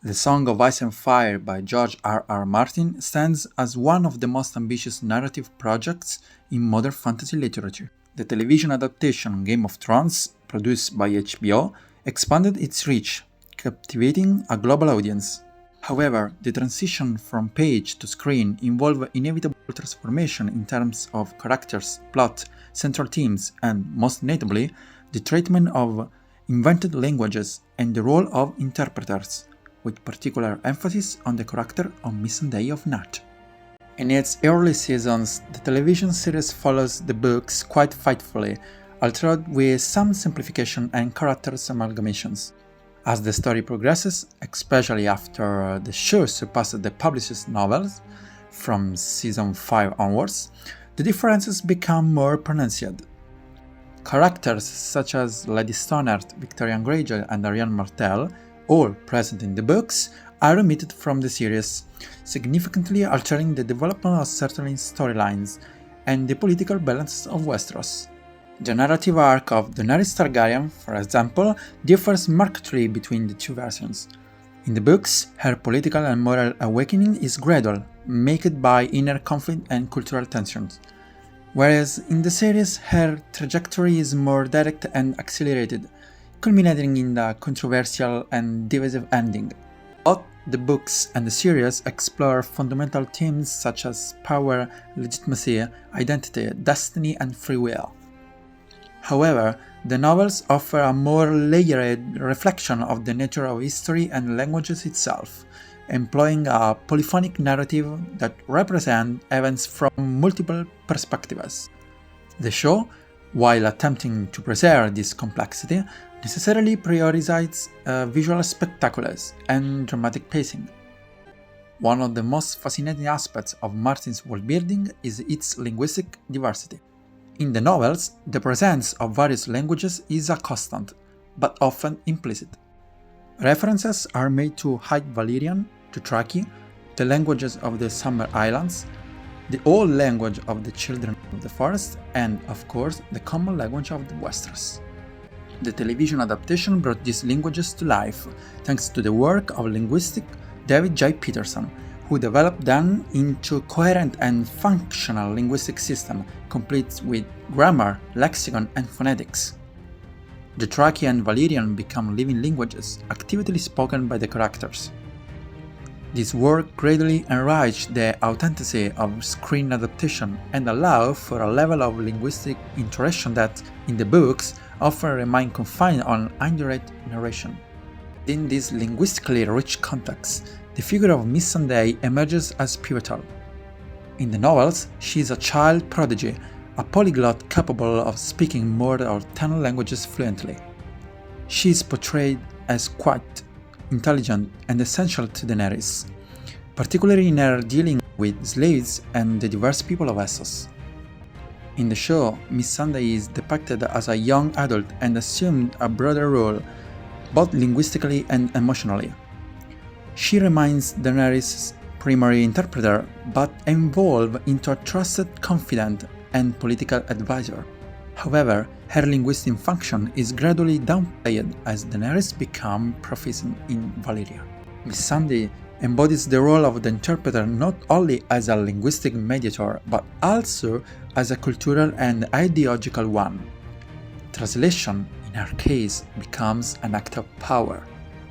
The Song of Ice and Fire by George R.R. Martin stands as one of the most ambitious narrative projects in modern fantasy literature. The television adaptation Game of Thrones, produced by HBO, expanded its reach, captivating a global audience. However, the transition from page to screen involved inevitable transformation in terms of characters, plot, central themes, and, most notably, the treatment of invented languages and the role of interpreters, with particular emphasis on the character of Missandei of Nat. In its early seasons, the television series follows the books quite faithfully, altered with some simplification and characters amalgamations. As the story progresses, especially after the show surpassed the published novels, from season 5 onwards, the differences become more pronounced. Characters such as Lady Stoneheart, Victorian Greyjoy, and Ariane Martell, all present in the books, are omitted from the series, significantly altering the development of certain storylines and the political balance of Westeros. The narrative arc of Daenerys Targaryen, for example, differs markedly between the two versions. In the books, her political and moral awakening is gradual, marked by inner conflict and cultural tensions, whereas in the series her trajectory is more direct and accelerated, culminating in the controversial and divisive ending. Both the books and the series explore fundamental themes such as power, legitimacy, identity, destiny, and free will. However, the novels offer a more layered reflection of the nature of history and languages itself, employing a polyphonic narrative that represents events from multiple perspectives. The show, while attempting to preserve this complexity, necessarily prioritizes visual spectacles and dramatic pacing. One of the most fascinating aspects of Martin's worldbuilding is its linguistic diversity. In the novels, the presence of various languages is a constant, but often implicit. References are made to High Valyrian, to Traki, the languages of the Summer Islands, the old language of the Children of the Forest, and, of course, the common language of the Westeros. The television adaptation brought these languages to life, thanks to the work of linguist David J. Peterson, who developed them into a coherent and functional linguistic system, complete with grammar, lexicon, and phonetics. The Traki and Valyrian become living languages, actively spoken by the characters. This work greatly enriched the authenticity of screen adaptation and allowed for a level of linguistic interaction that, in the books, often remain confined on indirect narration. In this linguistically rich context, the figure of Missandei emerges as pivotal. In the novels, she is a child prodigy, a polyglot capable of speaking more than 10 languages fluently. She is portrayed as quite intelligent and essential to Daenerys, particularly in her dealing with slaves and the diverse people of Essos. In the show, Missandei is depicted as a young adult and assumed a broader role, both linguistically and emotionally. She remains Daenerys' primary interpreter, but evolves into a trusted confidant and political advisor. However, her linguistic function is gradually downplayed as Daenerys becomes proficient in Valyrian. Missandei embodies the role of the interpreter not only as a linguistic mediator, but also as a cultural and ideological one. Translation, in her case, becomes an act of power.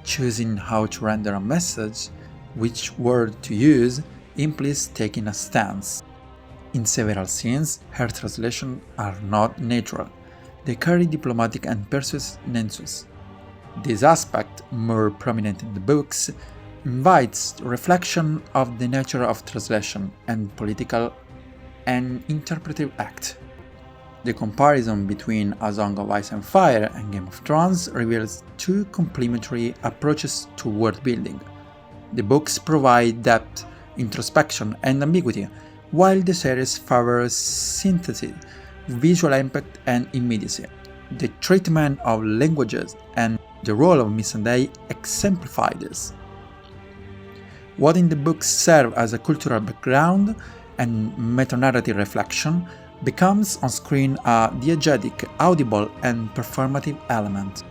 Choosing how to render a message, which word to use, implies taking a stance. In several scenes, her translations are not natural. They carry diplomatic and persuasive nuances. This aspect, more prominent in the books, invites reflection of the nature of translation and political and interpretive act. The comparison between A Song of Ice and Fire and Game of Thrones reveals two complementary approaches to world building. The books provide depth, introspection, and ambiguity, while the series favors synthesis, visual impact, and immediacy. The treatment of languages and the role of Missandei exemplify this. What in the books serve as a cultural background and meta-narrative reflection becomes on screen a diegetic, audible, and performative element.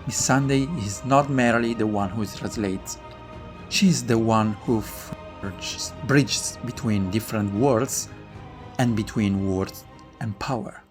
Missandei is not merely the one who translates. She's the one who bridges between different worlds and between words and power.